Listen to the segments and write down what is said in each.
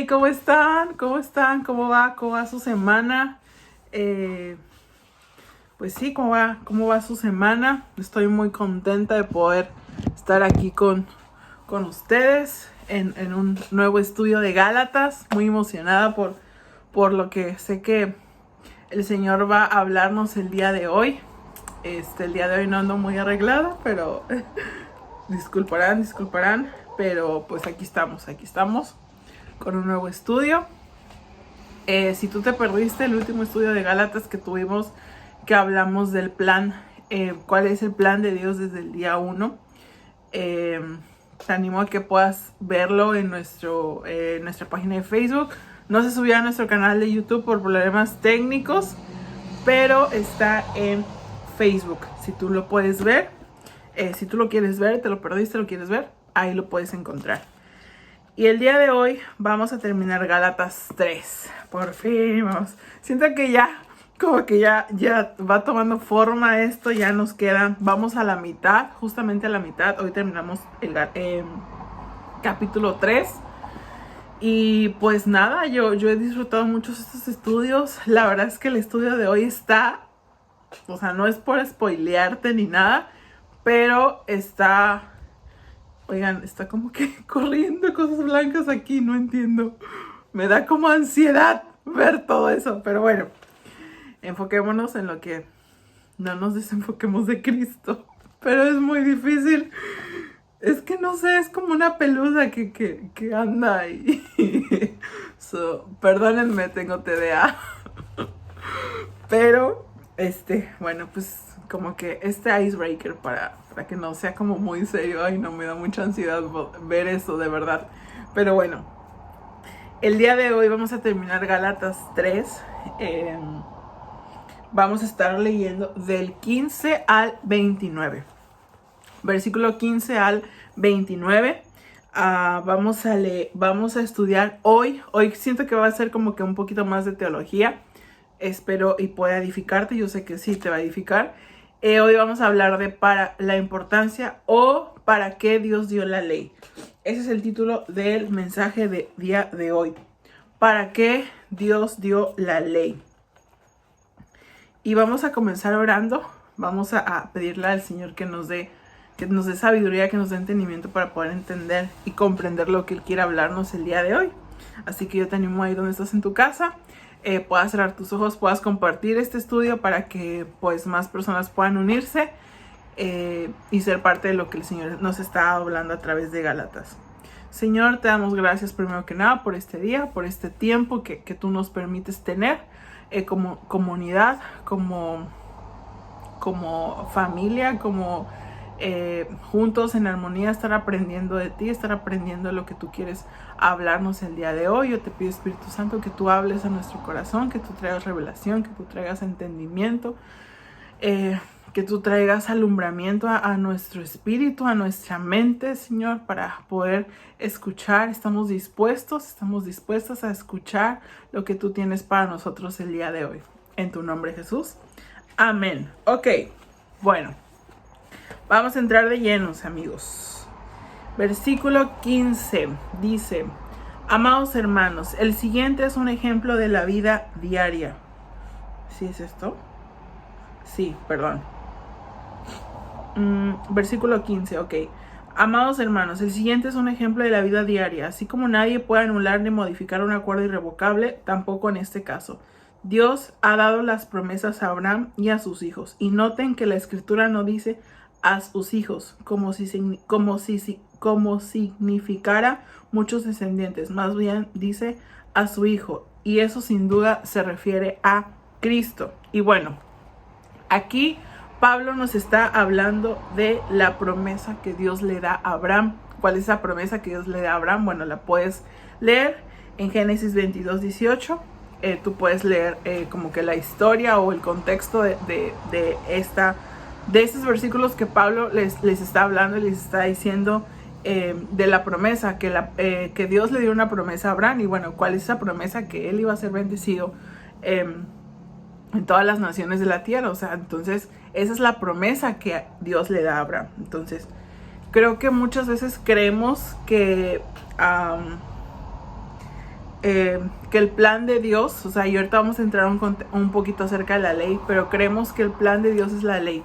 ¿cómo están? ¿Cómo están? ¿Cómo va? ¿Cómo va su semana? Pues sí, ¿cómo va su semana? Estoy muy contenta de poder estar aquí con ustedes en un nuevo estudio de Gálatas. Muy emocionada por lo que sé que el Señor va a hablarnos el día de hoy. El día de hoy no ando muy arreglada, pero disculparán, pero pues aquí estamos con un nuevo estudio. Si tú te perdiste el último estudio de Gálatas que tuvimos, que hablamos del plan, cuál es el plan de Dios desde el día 1, te animo a que puedas verlo en nuestra página de Facebook. No se subió a nuestro canal de YouTube por problemas técnicos, pero está en Facebook. Si tú lo puedes ver, si tú lo quieres ver, te lo perdiste, lo quieres ver, ahí lo puedes encontrar. Y el día de hoy vamos a terminar Gálatas 3. Por fin, vamos. Siento que ya va tomando forma esto, ya nos quedan, vamos a la mitad, justamente a la mitad. Hoy terminamos el capítulo 3. Y pues nada, yo he disfrutado mucho estos estudios. La verdad es que el estudio de hoy está, o sea, no es por spoilearte ni nada, pero está... Oigan, está como que corriendo cosas blancas aquí, no entiendo. Me da como ansiedad ver todo eso, pero bueno. Enfoquémonos en lo que no nos desenfoquemos de Cristo. Pero es muy difícil. Es que no sé, es como una pelusa que anda ahí. Perdónenme, tengo TDA. Pero, bueno, pues como que icebreaker para que no sea como muy serio. Ay, no, me da mucha ansiedad ver eso, de verdad. Pero bueno, el día de hoy vamos a terminar Gálatas 3. Vamos a estar leyendo del 15 al 29. Versículo 15 al 29. Vamos a estudiar hoy. Hoy siento que va a ser como que un poquito más de teología. Espero y pueda edificarte. Yo sé que sí te va a edificar. Hoy vamos a hablar de para la importancia o para qué Dios dio la ley. Ese es el título del mensaje de día de hoy. ¿Para qué Dios dio la ley? Y vamos a comenzar orando. Vamos a pedirle al Señor que nos dé sabiduría, que nos dé entendimiento para poder entender y comprender lo que Él quiere hablarnos el día de hoy. Así que yo te animo ahí donde estás en tu casa. Puedas cerrar tus ojos, puedas compartir este estudio para que pues más personas puedan unirse y ser parte de lo que el Señor nos está hablando a través de Gálatas. Señor, te damos gracias primero que nada por este día, por este tiempo que tú nos permites tener como comunidad, como familia, como juntos en armonía, estar aprendiendo de ti, estar aprendiendo de lo que tú quieres hablarnos el día de hoy. Yo te pido, Espíritu Santo, que tú hables a nuestro corazón, que tú traigas revelación, que tú traigas entendimiento, que tú traigas alumbramiento a nuestro espíritu, a nuestra mente, Señor, para poder escuchar. Estamos dispuestas a escuchar lo que tú tienes para nosotros el día de hoy. En tu nombre, Jesús. Amén. Ok, bueno. Vamos a entrar de llenos, amigos. Versículo 15 dice: amados hermanos, el siguiente es un ejemplo de la vida diaria. ¿Sí es esto? Sí, perdón. Versículo 15, ok. Amados hermanos, el siguiente es un ejemplo de la vida diaria. Así como nadie puede anular ni modificar un acuerdo irrevocable, tampoco en este caso. Dios ha dado las promesas a Abraham y a sus hijos. Y noten que la escritura no dice a sus hijos, como significara muchos descendientes. Más bien dice a su hijo. Y eso sin duda se refiere a Cristo. Y bueno, aquí Pablo nos está hablando de la promesa que Dios le da a Abraham. ¿Cuál es la promesa que Dios le da a Abraham? Bueno, la puedes leer en Génesis 22:18. Tú puedes leer como que la historia o el contexto de estos versículos que Pablo les está hablando y les está diciendo de la promesa, que Dios le dio una promesa a Abraham. Y bueno, ¿cuál es esa promesa? Que él iba a ser bendecido en todas las naciones de la tierra. O sea, entonces esa es la promesa que Dios le da a Abraham. Entonces creo que muchas veces creemos que que el plan de Dios, o sea, y ahorita vamos a entrar un poquito acerca de la ley, pero creemos que el plan de Dios es la ley,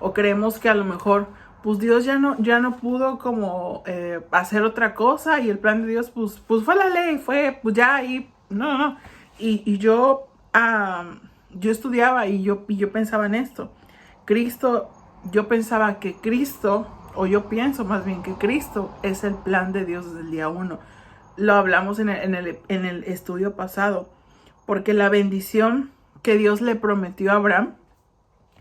o creemos que a lo mejor, pues Dios ya no pudo como hacer otra cosa, y el plan de Dios, pues fue la ley, fue, pues ya ahí, no, y yo estudiaba y yo pensaba en esto, yo pensaba que Cristo, o yo pienso más bien que Cristo es el plan de Dios desde el día 1. Lo hablamos en el estudio pasado, porque la bendición que Dios le prometió a Abraham,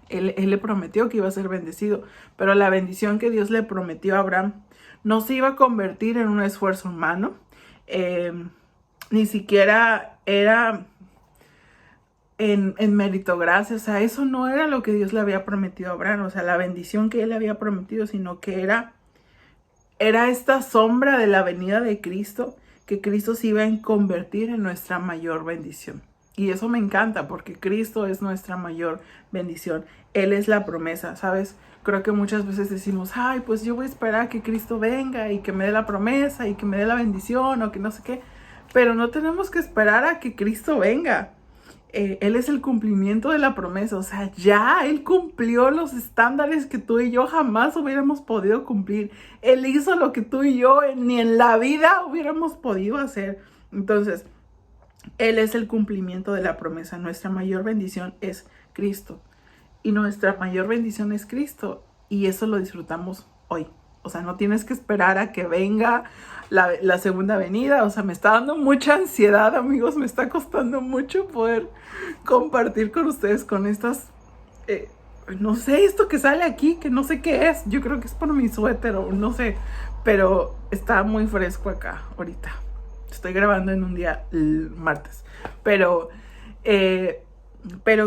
él le prometió que iba a ser bendecido, pero la bendición que Dios le prometió a Abraham no se iba a convertir en un esfuerzo humano, ni siquiera era en meritocracia, o sea, eso no era lo que Dios le había prometido a Abraham, o sea, la bendición que él le había prometido, sino que era esta sombra de la venida de Cristo, que Cristo se iba a convertir en nuestra mayor bendición. Y eso me encanta, porque Cristo es nuestra mayor bendición. Él es la promesa, ¿sabes? Creo que muchas veces decimos, ay, pues yo voy a esperar a que Cristo venga y que me dé la promesa y que me dé la bendición o que no sé qué. Pero no tenemos que esperar a que Cristo venga. Él es el cumplimiento de la promesa, o sea, ya Él cumplió los estándares que tú y yo jamás hubiéramos podido cumplir. Él hizo lo que tú y yo ni en la vida hubiéramos podido hacer. Entonces, Él es el cumplimiento de la promesa. Nuestra mayor bendición es Cristo. Y nuestra mayor bendición es Cristo. Y eso lo disfrutamos hoy. O sea, no tienes que esperar a que venga la segunda venida. O sea, me está dando mucha ansiedad, amigos. Me está costando mucho poder compartir con ustedes con estas... no sé, esto que sale aquí, que no sé qué es. Yo creo que es por mi suéter o no sé. Pero está muy fresco acá ahorita. Estoy grabando en un día, el martes. Pero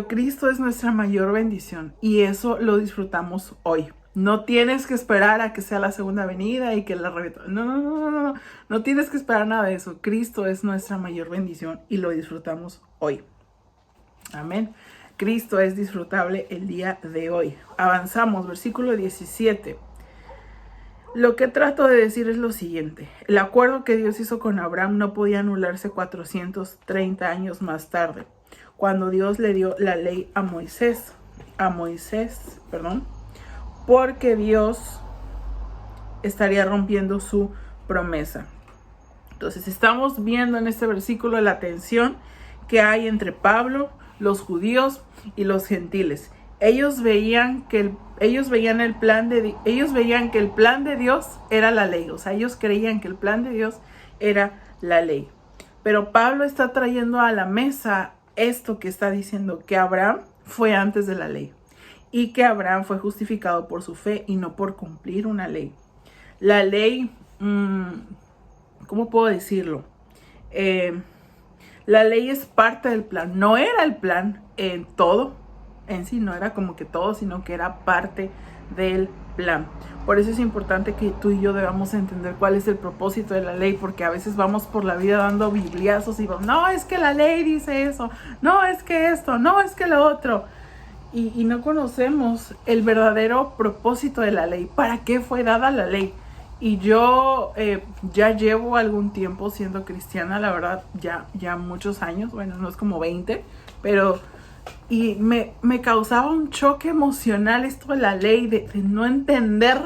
Cristo es nuestra mayor bendición. Y eso lo disfrutamos hoy. No tienes que esperar a que sea la segunda venida y que la revienta. No. No tienes que esperar nada de eso. Cristo es nuestra mayor bendición y lo disfrutamos hoy. Amén. Cristo es disfrutable el día de hoy. Avanzamos, versículo 17. Lo que trato de decir es lo siguiente. El acuerdo que Dios hizo con Abraham no podía anularse 430 años más tarde, cuando Dios le dio la ley a Moisés, porque Dios estaría rompiendo su promesa. Entonces estamos viendo en este versículo la tensión que hay entre Pablo, los judíos y los gentiles. Ellos veían que el plan de Dios era la ley. O sea, ellos creían que el plan de Dios era la ley. Pero Pablo está trayendo a la mesa esto que está diciendo, que Abraham fue antes de la ley. Y que Abraham fue justificado por su fe y no por cumplir una ley. La ley, ¿cómo puedo decirlo? La ley es parte del plan. No era el plan en todo, en sí, no era como que todo, sino que era parte del plan. Por eso es importante que tú y yo debamos entender cuál es el propósito de la ley, porque a veces vamos por la vida dando bibliazos y vamos, no, es que la ley dice eso, no, es que esto, no, es que lo otro. Y no conocemos el verdadero propósito de la ley. ¿Para qué fue dada la ley? Y yo ya llevo algún tiempo siendo cristiana, la verdad, ya muchos años. Bueno, no es como 20, pero... Y me causaba un choque emocional esto de la ley, de no entender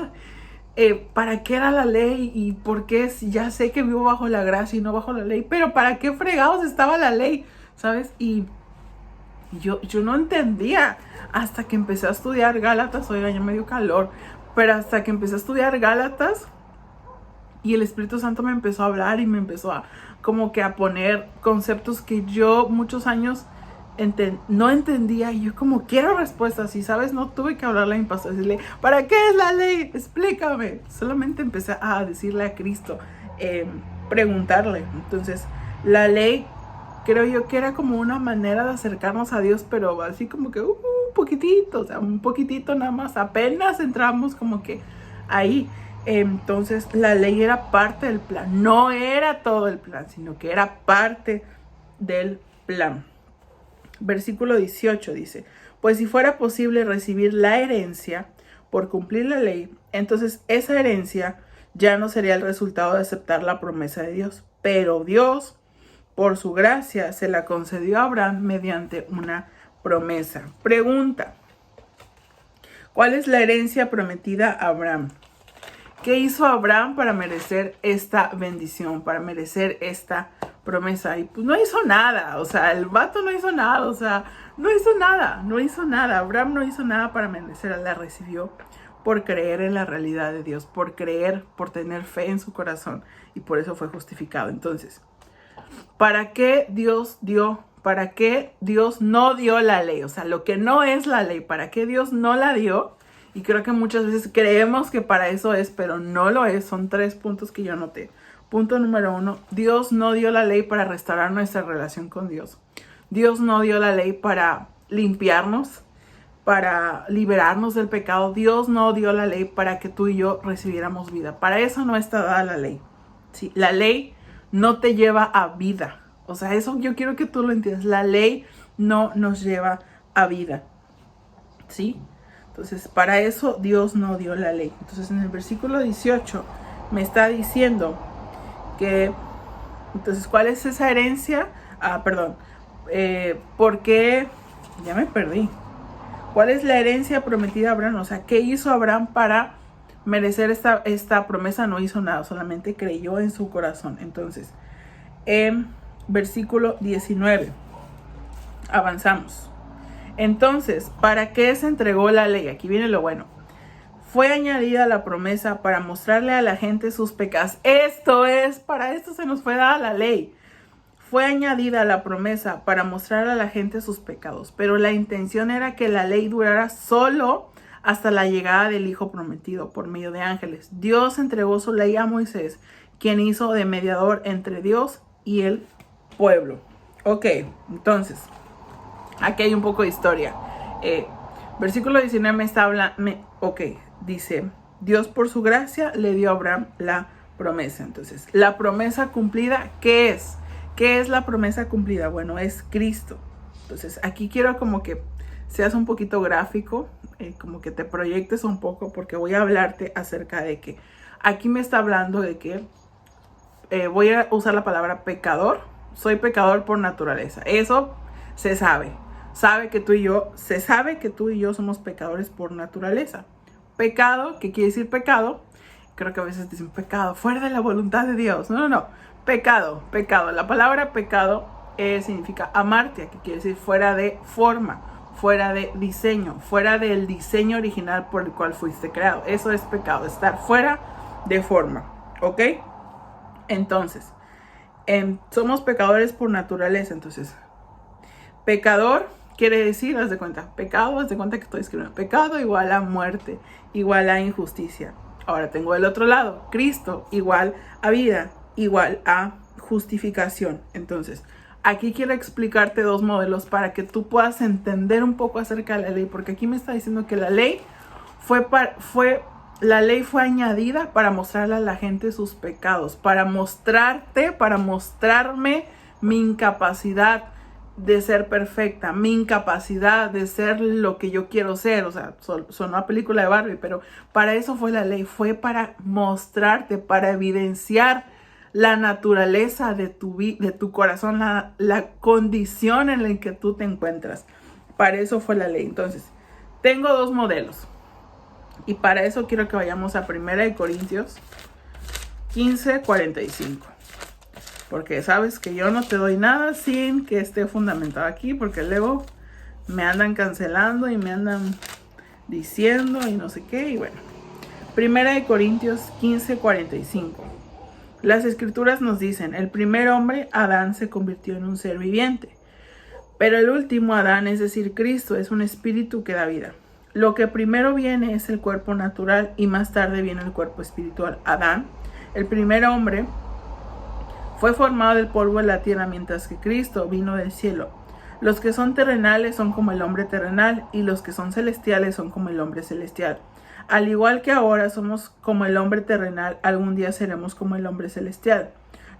para qué era la ley y por qué, ya sé que vivo bajo la gracia y no bajo la ley, pero para qué fregados estaba la ley, ¿sabes? Y yo no entendía hasta que empecé a estudiar Gálatas. Oiga, ya me dio calor, pero hasta que empecé a estudiar Gálatas y el Espíritu Santo me empezó a hablar y me empezó a como que a poner conceptos que yo muchos años no entendía, y yo como quiero respuestas, y sabes, no tuve que hablarle a mi pastor y decirle, ¿para qué es la ley? Explícame. Solamente empecé a decirle a Cristo, preguntarle. Entonces, la ley creo yo que era como una manera de acercarnos a Dios, pero así como que un poquitito, o sea, un poquitito nada más, apenas entramos como que ahí. Entonces la ley era parte del plan, no era todo el plan, sino que era parte del plan. Versículo 18 dice, pues si fuera posible recibir la herencia por cumplir la ley, entonces esa herencia ya no sería el resultado de aceptar la promesa de Dios. Pero Dios, por su gracia se la concedió a Abraham mediante una promesa. Pregunta: ¿cuál es la herencia prometida a Abraham? ¿Qué hizo Abraham para merecer esta bendición, para merecer esta promesa? Y pues no hizo nada, o sea, el vato no hizo nada, o sea, no hizo nada. Abraham no hizo nada para merecerla, la recibió por creer en la realidad de Dios, por creer, por tener fe en su corazón, y por eso fue justificado. Entonces, ¿para qué Dios no dio la ley? O sea, lo que no es la ley, ¿para qué Dios no la dio? Y creo que muchas veces creemos que para eso es, pero no lo es. Son 3 puntos que yo anoté. Punto número 1, Dios no dio la ley para restaurar nuestra relación con Dios. Dios no dio la ley para limpiarnos, para liberarnos del pecado. Dios no dio la ley para que tú y yo recibiéramos vida. Para eso no está dada la ley. ¿Sí? La ley no te lleva a vida. O sea, eso yo quiero que tú lo entiendas. La ley no nos lleva a vida. ¿Sí? Entonces, para eso Dios no dio la ley. Entonces, en el versículo 18 me está diciendo que, entonces, ¿cuál es esa herencia? ¿Por qué? Ya me perdí. ¿Cuál es la herencia prometida a Abraham? O sea, ¿qué hizo Abraham para merecer esta promesa? No hizo nada, solamente creyó en su corazón. Entonces, en versículo 19, avanzamos. Entonces, ¿para qué se entregó la ley? Aquí viene lo bueno. Fue añadida la promesa para mostrarle a la gente sus pecados. Para esto se nos fue dada la ley. Fue añadida la promesa para mostrar a la gente sus pecados, pero la intención era que la ley durara solo hasta la llegada del Hijo prometido por medio de ángeles. Dios entregó su ley a Moisés, quien hizo de mediador entre Dios y el pueblo. Ok, entonces, aquí hay un poco de historia. Versículo 19 me está hablando, dice, Dios por su gracia le dio a Abraham la promesa. Entonces, la promesa cumplida, ¿qué es? ¿Qué es la promesa cumplida? Bueno, es Cristo. Entonces, aquí quiero como que seas un poquito gráfico, como que te proyectes un poco, porque voy a hablarte acerca de que aquí me está hablando de que voy a usar la palabra pecador. Soy pecador por naturaleza. Eso se sabe. Se sabe que tú y yo somos pecadores por naturaleza. Pecado, ¿qué quiere decir pecado? Creo que a veces dicen pecado, fuera de la voluntad de Dios. No. Pecado. La palabra pecado significa amartia, que quiere decir fuera de forma, fuera de diseño, fuera del diseño original por el cual fuiste creado. Eso es pecado, estar fuera de forma. ¿Ok? Entonces, somos pecadores por naturaleza. Entonces, pecador quiere decir, haz de cuenta, pecado, haz de cuenta que estoy escribiendo. Pecado igual a muerte, igual a injusticia. Ahora tengo el otro lado, Cristo igual a vida, igual a justificación. Entonces, aquí quiero explicarte 2 modelos para que tú puedas entender un poco acerca de la ley, porque aquí me está diciendo que la ley fue añadida para mostrarle a la gente sus pecados, para mostrarme mi incapacidad de ser perfecta, mi incapacidad de ser lo que yo quiero ser. O sea, sonó una película de Barbie, pero para eso fue la ley, fue para mostrarte, para evidenciar la naturaleza de tu corazón, la condición en la que tú te encuentras. Para eso fue la ley. Entonces, tengo 2 modelos. Y para eso quiero que vayamos a 1 Corintios 15:45. Porque sabes que yo no te doy nada sin que esté fundamentado aquí, porque luego me andan cancelando y me andan diciendo y no sé qué. Y bueno, 1 Corintios 15:45. Las escrituras nos dicen, el primer hombre, Adán, se convirtió en un ser viviente. Pero el último Adán, es decir, Cristo, es un espíritu que da vida. Lo que primero viene es el cuerpo natural y más tarde viene el cuerpo espiritual. Adán, el primer hombre, fue formado del polvo de la tierra, mientras que Cristo vino del cielo. Los que son terrenales son como el hombre terrenal y los que son celestiales son como el hombre celestial. Al igual que ahora somos como el hombre terrenal, algún día seremos como el hombre celestial.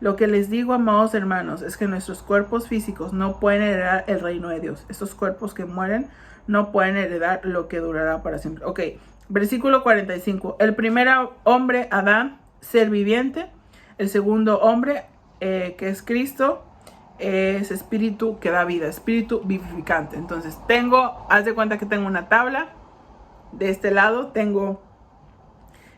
Lo que les digo, amados hermanos, es que nuestros cuerpos físicos no pueden heredar el reino de Dios. Estos cuerpos que mueren no pueden heredar lo que durará para siempre. Ok, versículo 45. El primer hombre, Adán, ser viviente. El segundo hombre, que es Cristo, es espíritu que da vida, espíritu vivificante. Entonces haz de cuenta que tengo una tabla. De este lado tengo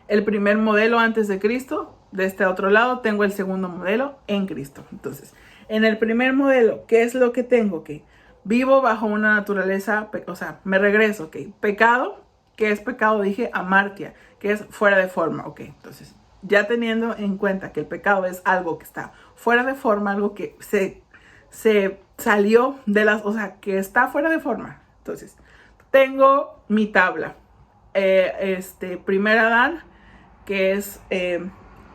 el primer modelo antes de Cristo. De este otro lado tengo el segundo modelo en Cristo. Entonces, en el primer modelo, ¿qué es lo que tengo? Que vivo bajo una naturaleza, o sea, me regreso, ¿ok? Pecado, ¿qué es pecado? Dije amartia, que es fuera de forma, ¿ok? Entonces, ya teniendo en cuenta que el pecado es algo que está fuera de forma, algo que se salió de las, o sea, que está fuera de forma. Entonces, tengo mi tabla. Primer Adán, que es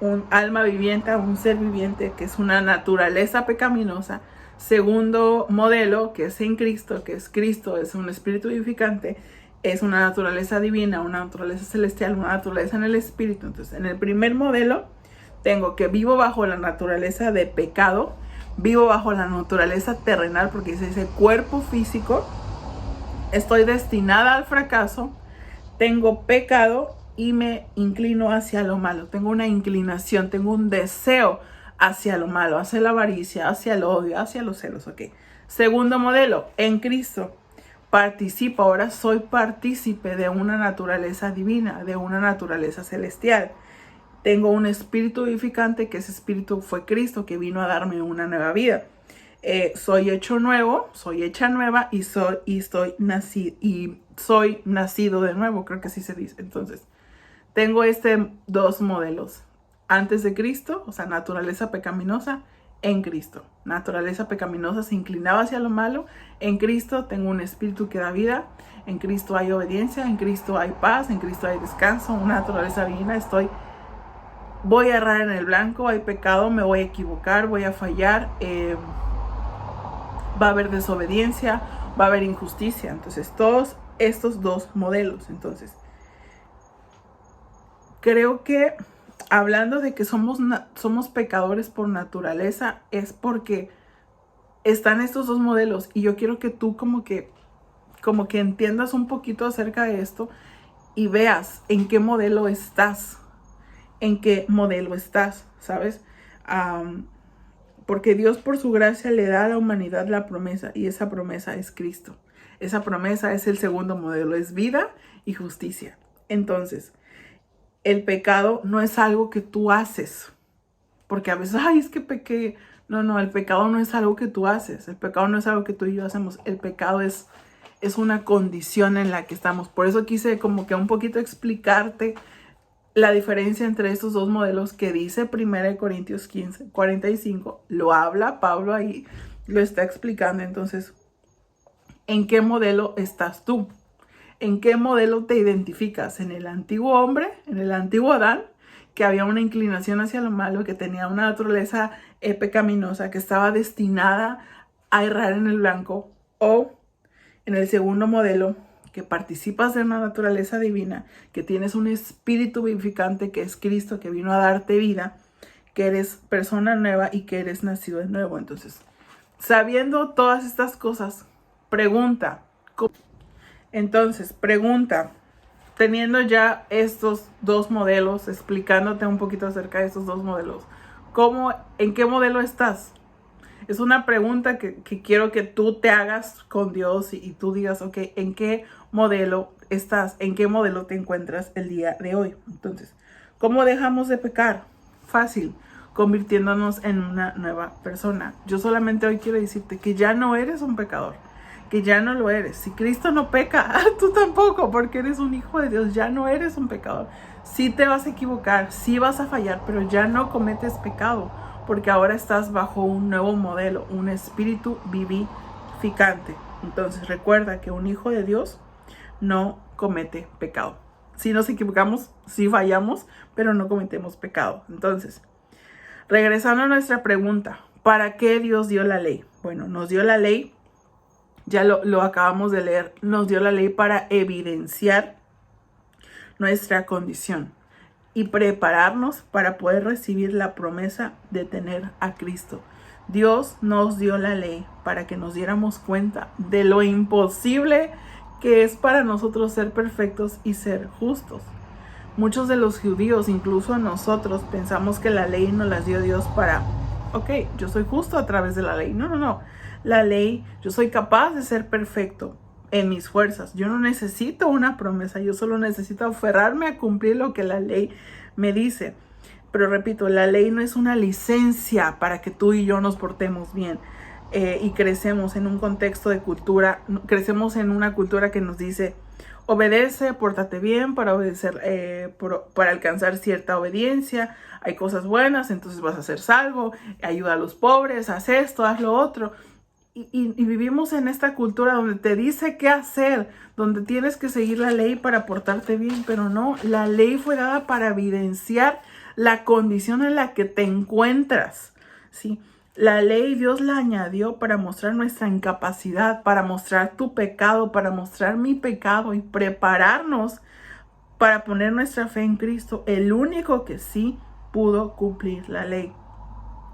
un alma viviente, un ser viviente, que es una naturaleza pecaminosa. Segundo modelo, que es en Cristo, que es Cristo, es un espíritu vivificante, es una naturaleza divina, una naturaleza celestial, una naturaleza en el espíritu. Entonces, en el primer modelo, tengo que vivo bajo la naturaleza de pecado, vivo bajo la naturaleza terrenal, porque dice cuerpo físico, estoy destinada al fracaso, tengo pecado y me inclino hacia lo malo. Tengo una inclinación, tengo un deseo hacia lo malo, hacia la avaricia, hacia el odio, hacia los celos, ¿ok? Segundo modelo, en Cristo, participo, ahora soy partícipe de una naturaleza divina, de una naturaleza celestial. Tengo un espíritu vivificante, que ese espíritu fue Cristo, que vino a darme una nueva vida. Soy hecho nuevo, soy hecha nueva y soy nacido de nuevo, creo que así se dice. Entonces, tengo dos modelos. Antes de Cristo, o sea, naturaleza pecaminosa, en Cristo. Naturaleza pecaminosa se inclinaba hacia lo malo. En Cristo tengo un espíritu que da vida. En Cristo hay obediencia, en Cristo hay paz, en Cristo hay descanso, una naturaleza divina. Voy a errar en el blanco, hay pecado, me voy a equivocar, voy a fallar. Va a haber desobediencia, va a haber injusticia. Entonces, todos estos dos modelos. Entonces, creo que hablando de que somos pecadores por naturaleza, es porque están estos dos modelos. Y yo quiero que tú como que entiendas un poquito acerca de esto y veas en qué modelo estás. En qué modelo estás, ¿sabes? Porque Dios por su gracia le da a la humanidad la promesa, y esa promesa es Cristo. Esa promesa es el segundo modelo, es vida y justicia. Entonces, el pecado no es algo que tú haces, porque a veces, es que pequé. No, el pecado no es algo que tú haces, el pecado no es algo que tú y yo hacemos, el pecado es una condición en la que estamos. Por eso quise como que un poquito explicarte la diferencia entre estos dos modelos que dice 1 Corintios 15, 45, lo habla Pablo ahí, lo está explicando. Entonces, ¿en qué modelo estás tú? ¿En qué modelo te identificas? ¿En el antiguo hombre, en el antiguo Adán, que había una inclinación hacia lo malo, que tenía una naturaleza pecaminosa, que estaba destinada a errar en el blanco? ¿O en el segundo modelo, que participas de una naturaleza divina, que tienes un espíritu vivificante, que es Cristo, que vino a darte vida, que eres persona nueva y que eres nacido de nuevo? Entonces, sabiendo todas estas cosas, pregunta, teniendo ya estos dos modelos, explicándote un poquito acerca de estos dos modelos, ¿en qué modelo estás? Es una pregunta que quiero que tú te hagas con Dios y tú digas, ok, ¿en qué modelo estás? ¿En qué modelo te encuentras el día de hoy? Entonces, ¿cómo dejamos de pecar? Fácil, convirtiéndonos en una nueva persona. Yo solamente hoy quiero decirte que ya no eres un pecador, que ya no lo eres. Si Cristo no peca, tú tampoco, porque eres un hijo de Dios, ya no eres un pecador. Sí te vas a equivocar, sí vas a fallar, pero ya no cometes pecado, porque ahora estás bajo un nuevo modelo, un espíritu vivificante. Entonces recuerda que un hijo de Dios no comete pecado. Si nos equivocamos, sí fallamos, pero no cometemos pecado. Entonces, regresando a nuestra pregunta, ¿para qué Dios dio la ley? Bueno, nos dio la ley, ya lo acabamos de leer, nos dio la ley para evidenciar nuestra condición y prepararnos para poder recibir la promesa de tener a Cristo. Dios nos dio la ley para que nos diéramos cuenta de lo imposible que es para nosotros ser perfectos y ser justos. Muchos de los judíos, incluso nosotros, pensamos que la ley nos las dio Dios para, ok, yo soy justo a través de la ley. No, no, no. La ley, yo soy capaz de ser perfecto en mis fuerzas. Yo no necesito una promesa, yo solo necesito aferrarme a cumplir lo que la ley me dice. Pero repito, la ley no es una licencia para que tú y yo nos portemos bien. Y crecemos en un contexto de cultura, crecemos en una cultura que nos dice, obedece, pórtate bien para obedecer, para alcanzar cierta obediencia. Hay cosas buenas, entonces vas a ser salvo, ayuda a los pobres, haz esto, haz lo otro. Y vivimos en esta cultura donde te dice qué hacer, donde tienes que seguir la ley para portarte bien, pero no, la ley fue dada para evidenciar la condición en la que te encuentras, ¿sí? La ley Dios la añadió para mostrar nuestra incapacidad, para mostrar tu pecado, para mostrar mi pecado y prepararnos para poner nuestra fe en Cristo, el único que sí pudo cumplir la ley.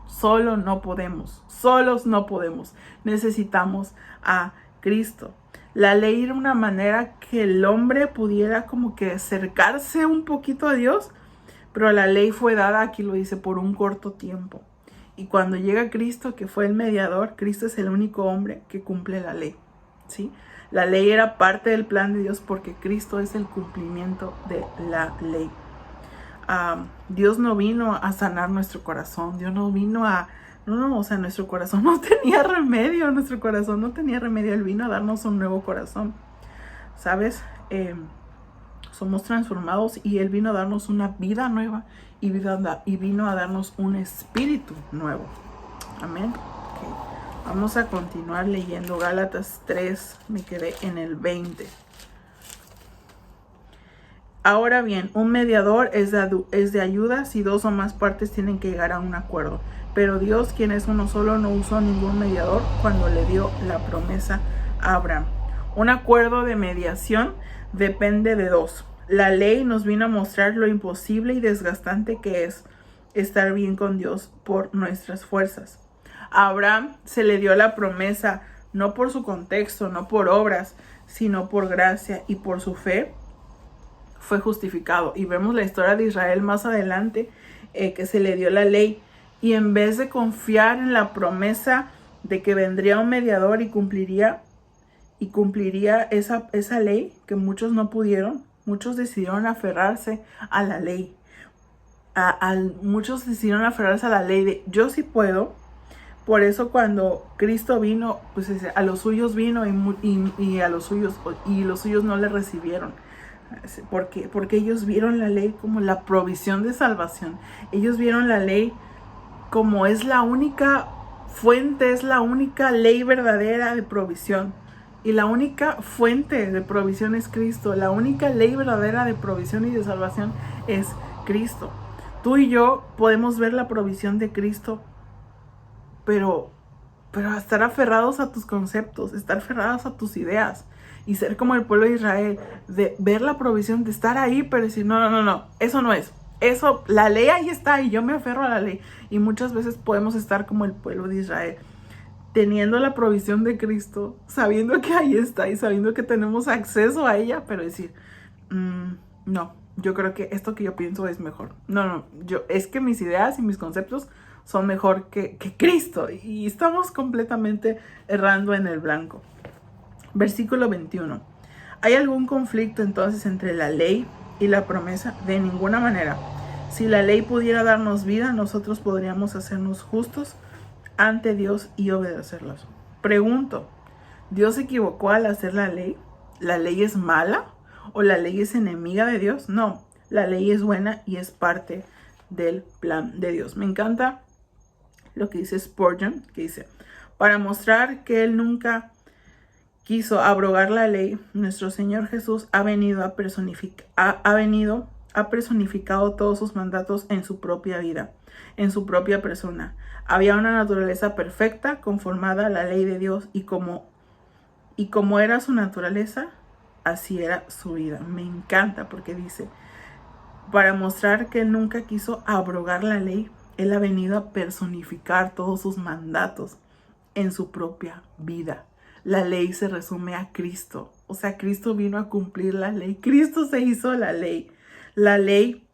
Solos no podemos, necesitamos a Cristo. La ley era una manera que el hombre pudiera como que acercarse un poquito a Dios, pero la ley fue dada, aquí lo dice, por un corto tiempo. Y cuando llega Cristo, que fue el mediador, Cristo es el único hombre que cumple la ley, ¿sí? La ley era parte del plan de Dios porque Cristo es el cumplimiento de la ley. Dios no vino a sanar nuestro corazón, Dios no vino a... No, o sea, nuestro corazón no tenía remedio, Él vino a darnos un nuevo corazón, ¿sabes? Somos transformados y Él vino a darnos una vida nueva y vino a darnos un espíritu nuevo. Amén. Okay. Vamos a continuar leyendo Gálatas 3, me quedé en el 20. Ahora bien, un mediador es de ayuda si dos o más partes tienen que llegar a un acuerdo. Pero Dios, quien es uno solo, no usó ningún mediador cuando le dio la promesa a Abraham. Un acuerdo de mediación depende de dos. La ley nos vino a mostrar lo imposible y desgastante que es estar bien con Dios por nuestras fuerzas. A Abraham se le dio la promesa no por su contexto, no por obras, sino por gracia, y por su fe fue justificado. Y vemos la historia de Israel más adelante, que se le dio la ley, y en vez de confiar en la promesa de que vendría un mediador y cumpliría esa ley, que muchos no pudieron, muchos decidieron aferrarse a la ley. Muchos decidieron aferrarse a la ley de yo sí puedo. Por eso cuando Cristo vino, pues a los suyos vino y los suyos no le recibieron. Porque ellos vieron la ley como la provisión de salvación. Ellos vieron la ley como es la única fuente, es la única ley verdadera de provisión. Y la única fuente de provisión es Cristo. La única ley verdadera de provisión y de salvación es Cristo. Tú y yo podemos ver la provisión de Cristo, pero estar aferrados a tus conceptos, estar aferrados a tus ideas y ser como el pueblo de Israel, de ver la provisión, de estar ahí, pero decir, no, eso no es. Eso, la ley ahí está y yo me aferro a la ley. Y muchas veces podemos estar como el pueblo de Israel, teniendo la provisión de Cristo, sabiendo que ahí está y sabiendo que tenemos acceso a ella, pero decir, no, yo creo que esto que yo pienso es mejor. Es que mis ideas y mis conceptos son mejor que Cristo, y estamos completamente errando en el blanco. Versículo 21. ¿Hay algún conflicto entonces entre la ley y la promesa? De ninguna manera. Si la ley pudiera darnos vida, nosotros podríamos hacernos justos ante Dios y obedecerlos. Pregunto, ¿Dios se equivocó al hacer la ley? ¿La ley es mala? ¿O la ley es enemiga de Dios? No, la ley es buena y es parte del plan de Dios. Me encanta lo que dice Spurgeon, que dice, para mostrar que Él nunca quiso abrogar la ley, nuestro Señor Jesús ha personificado todos sus mandatos en su propia vida, en su propia persona. Había una naturaleza perfecta, conformada a la ley de Dios, y como era su naturaleza, así era su vida. Me encanta porque dice, para mostrar que Él nunca quiso abrogar la ley, Él ha venido a personificar todos sus mandatos en su propia vida. La ley se resume a Cristo. O sea, Cristo vino a cumplir la ley. Cristo se hizo la ley. La ley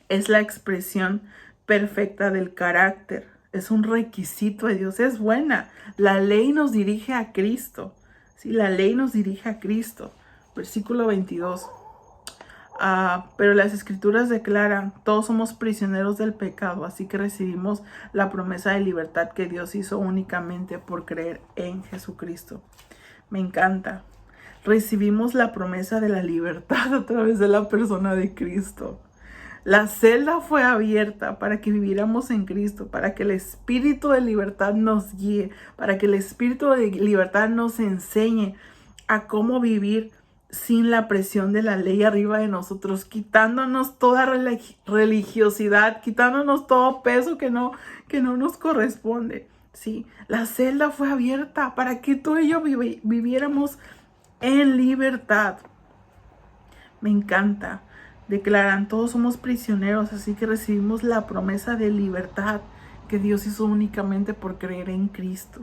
es la expresión perfecta del carácter es un requisito de Dios, es buena. La ley nos dirige a Cristo. Sí, la ley nos dirige a Cristo. Versículo 22. Pero las escrituras declaran, todos somos prisioneros del pecado, así que recibimos la promesa de libertad que Dios hizo únicamente por creer en Jesucristo. Me encanta. Recibimos la promesa de la libertad a través de la persona de Cristo. La celda fue abierta para que viviéramos en Cristo, para que el Espíritu de libertad nos guíe, para que el Espíritu de libertad nos enseñe a cómo vivir sin la presión de la ley arriba de nosotros, quitándonos toda religiosidad, quitándonos todo peso que no nos corresponde. Sí, la celda fue abierta para que tú y yo viviéramos en libertad. Me encanta. Declaran, todos somos prisioneros, así que recibimos la promesa de libertad que Dios hizo únicamente por creer en Cristo.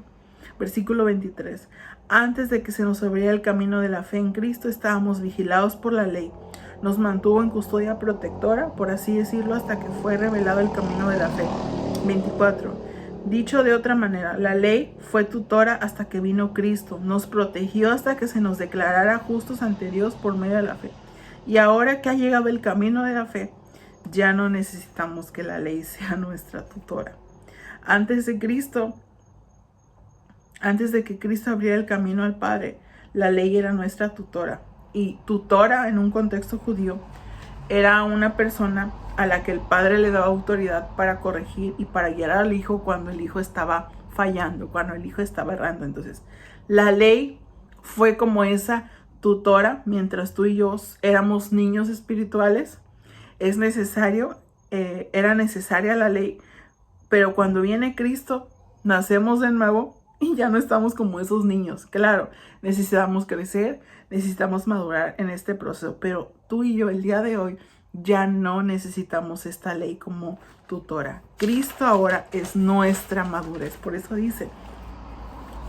Versículo 23. Antes de que se nos abriera el camino de la fe en Cristo, estábamos vigilados por la ley. Nos mantuvo en custodia protectora, por así decirlo, hasta que fue revelado el camino de la fe. 24. Dicho de otra manera, la ley fue tutora hasta que vino Cristo. Nos protegió hasta que se nos declarara justos ante Dios por medio de la fe. Y ahora que ha llegado el camino de la fe, ya no necesitamos que la ley sea nuestra tutora. Antes de que Cristo abriera el camino al Padre, la ley era nuestra tutora. Y tutora, en un contexto judío, era una persona a la que el padre le daba autoridad para corregir y para guiar al hijo cuando el hijo estaba fallando, cuando el hijo estaba errando. Entonces, la ley fue como esa tutora mientras tú y yo éramos niños espirituales. Era necesaria la ley, pero cuando viene Cristo, nacemos de nuevo y ya no estamos como esos niños. Claro, necesitamos crecer, necesitamos madurar en este proceso, pero tú y yo el día de hoy ya no necesitamos esta ley como tutora. Cristo ahora es nuestra madurez. Por eso dice,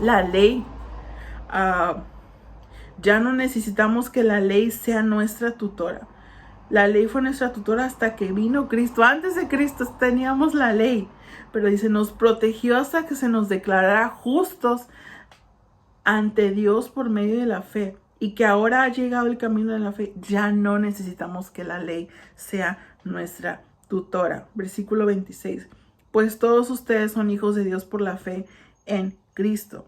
la ley, ya no necesitamos que la ley sea nuestra tutora. La ley fue nuestra tutora hasta que vino Cristo. Antes de Cristo teníamos la ley, pero dice, nos protegió hasta que se nos declarara justos ante Dios por medio de la fe. Y que ahora ha llegado el camino de la fe, ya no necesitamos que la ley sea nuestra tutora. Versículo 26. Pues todos ustedes son hijos de Dios por la fe en Cristo.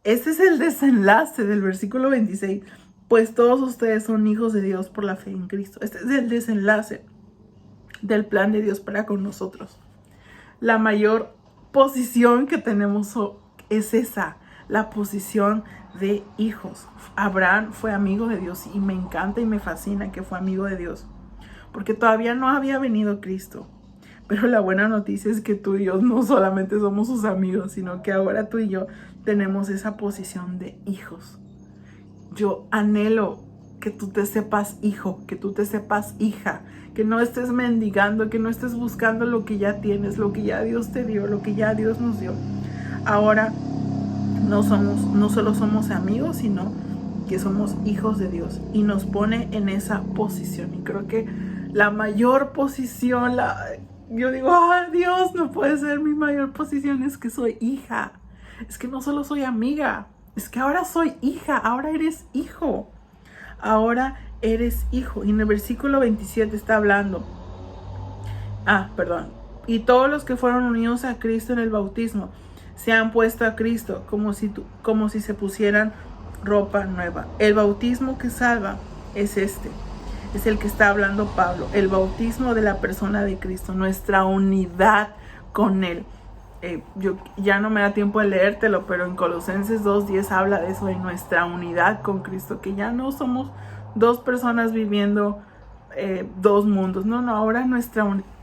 Este es el desenlace del versículo 26. Pues todos ustedes son hijos de Dios por la fe en Cristo. Este es el desenlace del plan de Dios para con nosotros. La mayor posición que tenemos es esa, la posición de hijos. Abraham fue amigo de Dios y me encanta y me fascina que fue amigo de Dios, porque todavía no había venido Cristo. Pero la buena noticia es que tú y yo no solamente somos sus amigos, sino que ahora tú y yo tenemos esa posición de hijos. Yo anhelo que tú te sepas hijo, que tú te sepas hija, que no estés mendigando, que no estés buscando lo que ya tienes, lo que ya Dios te dio, lo que ya Dios nos dio. Ahora no solo somos amigos, sino que somos hijos de Dios y nos pone en esa posición. Y creo que la mayor posición, yo digo, Dios, no puede ser mi mayor posición, es que soy hija. Es que no solo soy amiga, es que ahora soy hija, ahora eres hijo. Ahora eres hijo. Y en el versículo 27 está hablando. Y todos los que fueron unidos a Cristo en el bautismo se han puesto a Cristo como si se pusieran ropa nueva. El bautismo que salva es es el que está hablando Pablo, el bautismo de la persona de Cristo, nuestra unidad con Él. Yo ya no me da tiempo de leértelo, pero en Colosenses 2:10 habla de eso, de nuestra unidad con Cristo, que ya no somos dos personas viviendo dos mundos. No, ahora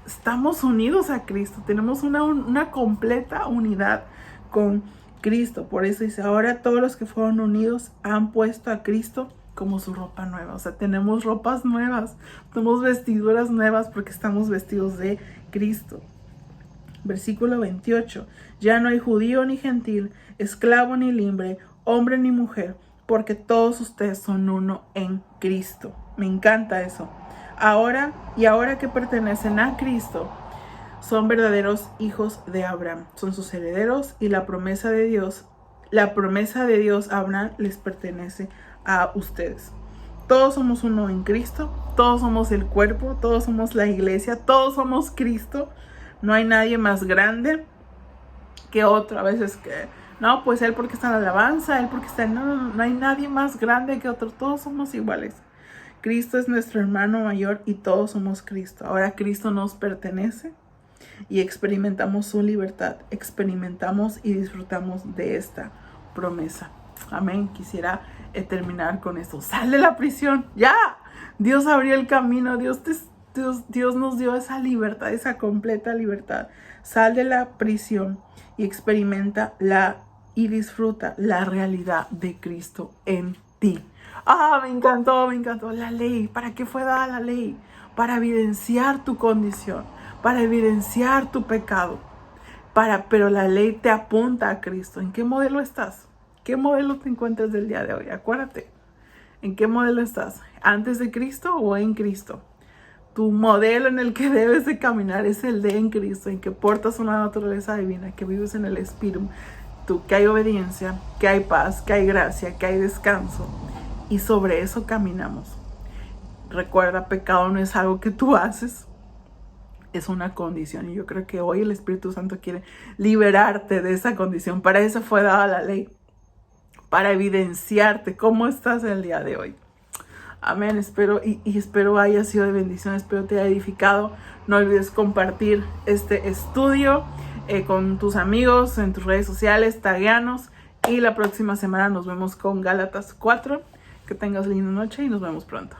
estamos unidos a Cristo, tenemos una completa unidad con Cristo. Por eso dice, ahora todos los que fueron unidos han puesto a Cristo como su ropa nueva. O sea, tenemos ropas nuevas, tenemos vestiduras nuevas porque estamos vestidos de Cristo. Versículo 28. Ya no hay judío ni gentil, esclavo ni libre, hombre ni mujer, porque todos ustedes son uno en Cristo. Me encanta eso. Ahora que pertenecen a Cristo, son verdaderos hijos de Abraham, son sus herederos y la promesa de Dios a Abraham les pertenece a ustedes. Todos somos uno en Cristo, todos somos el cuerpo, todos somos la iglesia, todos somos Cristo. No hay nadie más grande que otro. A veces que, no, pues él porque está en la alabanza, él porque está en... No hay nadie más grande que otro, todos somos iguales. Cristo es nuestro hermano mayor y todos somos Cristo. Ahora Cristo nos pertenece y experimentamos su libertad, experimentamos y disfrutamos de esta promesa. Amén. Quisiera terminar con esto. Sal de la prisión, ya. Dios abrió el camino, Dios nos dio esa libertad, esa completa libertad. Sal de la prisión y experimenta y disfruta la realidad de Cristo en ti. Me encantó la ley. ¿Para qué fue dada la ley? Para evidenciar tu condición, para evidenciar tu pecado. Pero la ley te apunta a Cristo. ¿En qué modelo estás? ¿Qué modelo te encuentras del día de hoy? Acuérdate. ¿En qué modelo estás? ¿Antes de Cristo o en Cristo? Tu modelo en el que debes de caminar es el de en Cristo, en que portas una naturaleza divina, que vives en el Espíritu, que hay obediencia, que hay paz, que hay gracia, que hay descanso. Y sobre eso caminamos. Recuerda, pecado no es algo que tú haces, es una condición. Y yo creo que hoy el Espíritu Santo quiere liberarte de esa condición. Para eso fue dada la ley, para evidenciarte cómo estás el día de hoy. Amén. Espero haya sido de bendición, espero te haya edificado. No olvides compartir este estudio con tus amigos en tus redes sociales, tagueanos. Y la próxima semana nos vemos con Gálatas 4. Que tengas linda noche y nos vemos pronto.